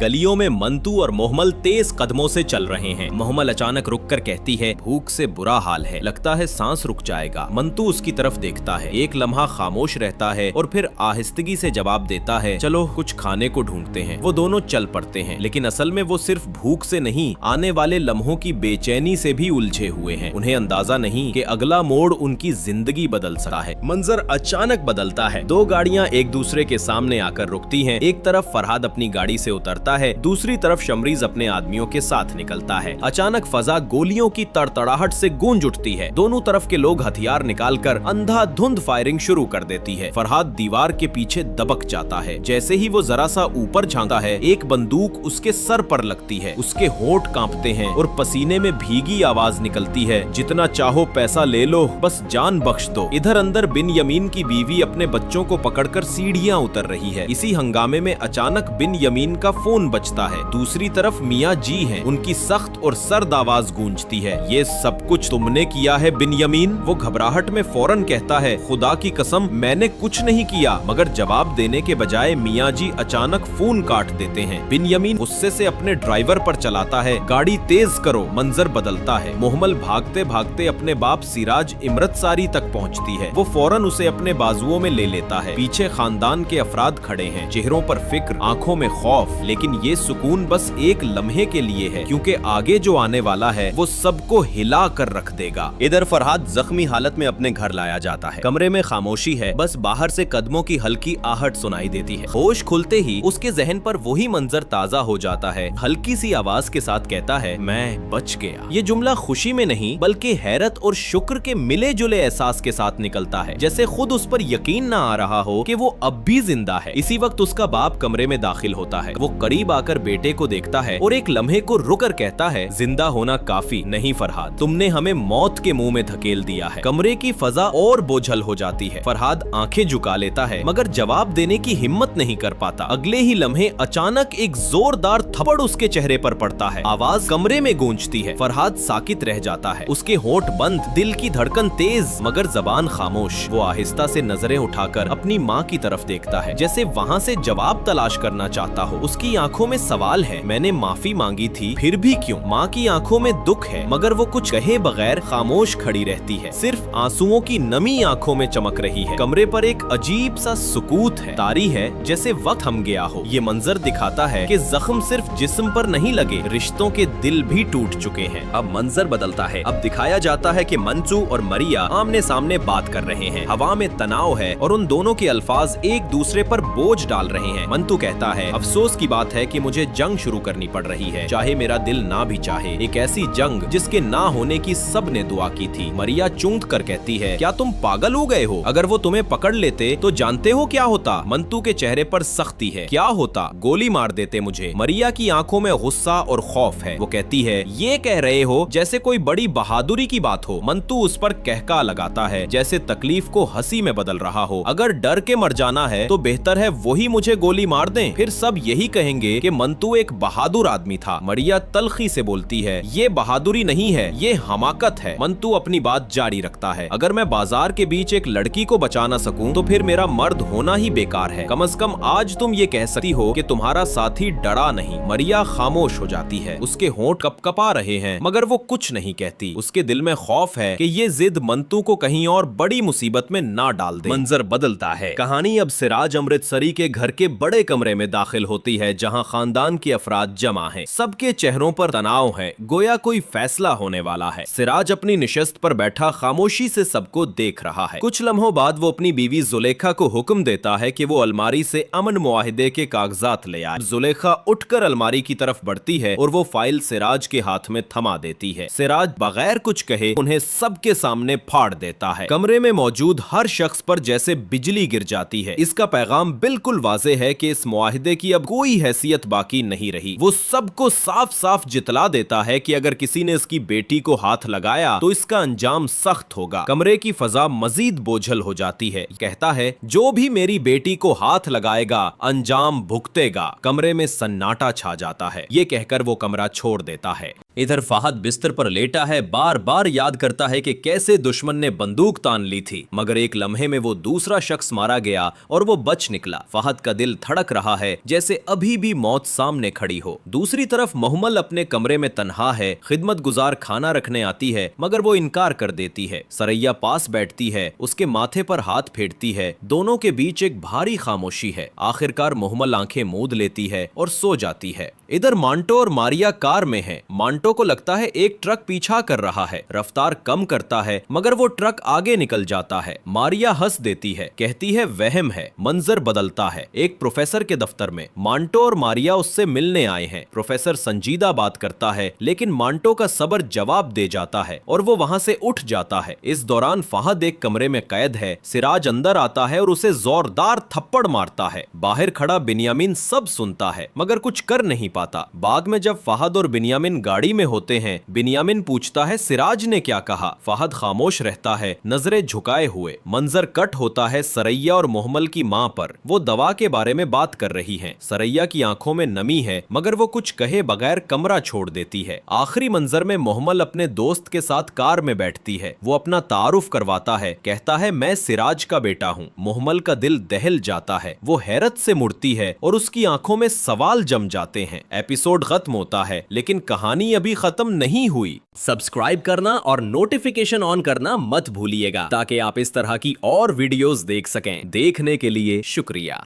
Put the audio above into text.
गलियों में मंतू और मोहम्मल तेज कदमों से चल रहे हैं। मोहम्मल अचानक रुककर कहती है, भूख से बुरा हाल है, लगता है सांस रुक जाएगा। मंतू उसकी तरफ देखता है, एक लम्हा खामोश रहता है और फिर आहिस्तगी से जवाब देता है, चलो कुछ खाने को ढूंढते हैं। वो दोनों चल पड़ते हैं, लेकिन असल में वो सिर्फ भूख से नहीं, आने वाले लम्हों की बेचैनी से भी उलझे हुए हैं। उन्हें अंदाजा नहीं कि अगला मोड़ उनकी जिंदगी बदल सकता है। मंजर अचानक बदलता है। दो गाड़ियां एक दूसरे के सामने आकर रुकती हैं। एक तरफ फरहाद अपनी गाड़ी से उतरता है, दूसरी तरफ शमरीज अपने आदमियों के साथ निकलता है। अचानक फजा गोलियों की तड़तड़ाहट से गूंज उठती है। दोनों तरफ के लोग हथियार निकालकर अंधाधुंध फायरिंग शुरू कर देती है। फरहाद दीवार के पीछे दबक जाता है। जैसे ही वो जरा सा ऊपर झांकता है, एक बंदूक उसके सर पर लगती है। उसके होंठ कांपते हैं और पसीने में भीगी आवाज निकलती है, जितना चाहो पैसा ले लो, बस जान बख्श दो। इधर अंदर बिन यमीन की बीवी अपने बच्चों को पकड़कर सीढ़ियां उतर रही है। इसी हंगामे में अचानक बिन यमीन का फोन बजता है। दूसरी तरफ मियाँ जी हैं। उनकी सख्त और सर्द आवाज गूंजती है, ये सब कुछ तुमने किया है बिन यमीन? वो घबराहट में फौरन कहता है, खुदा की कसम मैंने कुछ नहीं किया। मगर जवाब देने के बजाय मियाँ जी अचानक फोन काट देते हैं। बिन यमीन गुस्से से अपने ड्राइवर पर चलाता है, गाड़ी तेज करो। मंजर बदलता है। मोहम्मल भागते भागते अपने बाप सिराज इमरतसारी तक पहुंचती है। वो फौरन उसे अपने बाजुओं में ले लेता है। पीछे खानदान के अफराद खड़े हैं, चेहरों पर फिक्र, आंखों में खौफ, लेकिन ये सुकून बस एक लम्हे के लिए है, क्योंकि आगे जो आने वाला है वो सबको हिला कर रख देगा। इधर फरहाद जख्मी हालत में अपने घर लाया जाता है। कमरे में खामोशी है, बस बाहर से कदमों की हल्की आहट सुनाई देती है। होश खुलते ही उसके जहन पर वही मंजर ताजा हो जाता है। हल्की सी आवाज के साथ कहता है, मैं बच गया। ये जुमला खुशी में नहीं बल्कि हैरत और शुक्र के मिले जुले एहसास के साथ निकलता है, जैसे खुद उस पर यकीन ना आ रहा हो कि वो अब भी जिंदा है। इसी वक्त उसका बाप कमरे में दाखिल होता है। वो करीब आकर बेटे को देखता है और एक लम्हे को रुकर कहता है, जिंदा होना काफी नहीं फरहाद, तुमने हमें मौत के मुंह में धकेल दिया है। कमरे की फजा और बोझल हो जाती है। फरहाद आंखें झुका लेता है, मगर जवाब देने की हिम्मत नहीं कर पाता। अगले ही लम्हे अचानक एक जोरदार थप्पड़ उसके चेहरे पर पड़ता है। आवाज कमरे में गूंजती है। फरहाद साकित रह जाता है, उसके होंठ बंद, दिल की धड़कन तेज, मगर जबान खामोश। वो आहिस्ता से नजरें उठाकर अपनी माँ की तरफ देखता है, जैसे वहाँ से जवाब तलाश करना चाहता हो। उसकी आंखों में सवाल है, मैंने माफी मांगी थी, फिर भी क्यों? माँ की आंखों में दुख है, मगर वो कुछ कहे बगैर खामोश खड़ी रहती है। सिर्फ आंसुओं की नमी आंखों में चमक रही है। कमरे पर एक अजीब सा सुकूत है, तारी है जैसे वक्त थम गया हो। ये मंजर दिखाता है कि जख्म सिर्फ जिस्म पर नहीं लगे, रिश्तों के दिल भी टूट चुके हैं। अब मंजर बदलता है। अब दिखाया जाता है कि मंसू और मरिया आमने सामने बात कर रहे हैं। हवा में तनाव है और उन दोनों के अल्फाज एक दूसरे पर बोझ डाल रहे हैं। मंतू कहता है, अफसोस की बात है कि मुझे जंग शुरू करनी पड़ रही है, चाहे मेरा दिल ना भी चाहे। एक ऐसी जंग जिसके ना होने की सब ने दुआ की थी। मरिया चूंट कर कहती है, क्या तुम पागल हो गए हो? अगर वो तुम्हें पकड़ लेते तो जानते हो क्या होता? मंतू के चेहरे पर सख्ती है। क्या होता? गोली मार देते मुझे। मरिया की आंखों में गुस्सा और खौफ है। वो कहती है, ये कह रहे हो जैसे कोई बड़ी बहादुरी की बात हो। मंतू उस पर कहका लगाता है, जैसे तकलीफ को हंसी में बदल रहा हो। अगर डर के मर जाना है तो बेहतर है वही मुझे गोली मार दें, फिर सब यही कहेंगे कि मंतू एक बहादुर आदमी था। मरिया तल्खी से बोलती है, ये बहादुरी नहीं है, ये हमाकत है। मंतू अपनी बात जारी रखता है, अगर मैं बाजार के बीच एक लड़की को बचा ना सकूं तो फिर मेरा मर्द होना ही बेकार है। कम से कम आज तुम ये कह सकती हो कि तुम्हारा साथी डरा नहीं। मरिया खामोश हो जाती है। उसके होंठ कपकपा रहे हैं, मगर वो कुछ नहीं कहती। उसके दिल में खौफ है कि ये जिद मंतू को कहीं और बड़ी मुसीबत में ना डाल दे। मंजर बदलता है। कहानी अब सिराज अमृतसरी के घर के बड़े कमरे में दाखिल होती है, जहाँ खानदान के अफराद जमा हैं। सबके चेहरों पर तनाव है, गोया कोई फैसला होने वाला है। सिराज अपनी निशस्त पर बैठा खामोशी से सबको देख रहा है। कुछ लम्हों बाद वो अपनी बीवी जुलेखा को हुक्म देता है कि वो अलमारी से अमन मुआहिदे के कागजात ले आए। जुलेखा उठकर अलमारी की तरफ बढ़ती है और वो फाइल सिराज के हाथ में थमा देती है। सिराज बगैर कुछ कहे उन्हें सबके सामने फाड़ देता है। कमरे में मौजूद हर शख्स पर जैसे बिजली गिर जाती है। इसका पैगाम बिल्कुल वाज़े है कि इस मुआहिदे की अब कोई हैसियत बाकी नहीं रही। वो सबको साफ साफ जितला देता है कि अगर किसी ने इसकी बेटी को हाथ लगाया तो इसका अंजाम सख्त होगा। कमरे की फजा मजीद बोझल हो जाती है। कहता है, जो भी मेरी बेटी को हाथ लगाएगा अंजाम भुगतेगा। कमरे में सन्नाटा छा जाता है। ये कहकर वो कमरा छोड़ देता है। इधर फाहद बिस्तर पर लेटा है, बार बार याद करता है कि कैसे दुश्मन ने बंदूक तान ली थी, मगर एक लम्हे में वो दूसरा शख्स मारा गया और वो बच निकला। फाहद का दिल धड़क रहा है जैसे अभी भी मौत सामने खड़ी हो। दूसरी तरफ मोहम्मल अपने कमरे में तन्हा है। खिदमत गुजार खाना रखने आती है मगर वो इनकार कर देती है। सरैया पास बैठती है, उसके माथे पर हाथ फेरती है। दोनों के बीच एक भारी खामोशी है। आखिरकार मोहम्मल आंखें मूंद लेती है और सो जाती है। इधर मांटो और मारिया कार में हैं। मांटो को लगता है एक ट्रक पीछा कर रहा है। रफ्तार कम करता है मगर वो ट्रक आगे निकल जाता है। मारिया हंस देती है, कहती है वहम है। मंजर बदलता है। एक प्रोफेसर के दफ्तर में मांटो और मारिया उससे मिलने आए हैं। प्रोफेसर संजीदा बात करता है लेकिन मांटो का सब्र जवाब दे जाता है और वो वहां से उठ जाता है। इस दौरान फाहद एक कमरे में कैद है। सिराज अंदर आता है और उसे जोरदार थप्पड़ मारता है। बाहर खड़ा बिन्यामिन सब सुनता है मगर कुछ कर नहीं पाता। बाग में जब फाहद और बिन्यामिन गाड़ी में होते हैं, बिन्यामिन पूछता है सिराज ने क्या कहा। फाहद खामोश रहता है, नजरें झुकाए हुए। मंजर कट होता है सरैया और मोहम्मल की मां पर। वो दवा के बारे में बात कर रही हैं। सरैया की आंखों में नमी है मगर वो कुछ कहे बगैर कमरा छोड़ देती है। आखिरी मंजर में मोहम्मल अपने दोस्त के साथ कार में बैठती है। वो अपना तारुफ करवाता है, कहता है मैं सिराज का बेटा हूँ। मोहम्मल का दिल दहल जाता है। वो हैरत से मुड़ती है और उसकी आंखों में सवाल जम जाते हैं। एपिसोड खत्म होता है लेकिन कहानी अभी खत्म नहीं हुई। सब्सक्राइब करना और नोटिफिकेशन ऑन करना मत भूलिएगा ताकि आप इस तरह की और वीडियोस देख सकें। देखने के लिए शुक्रिया।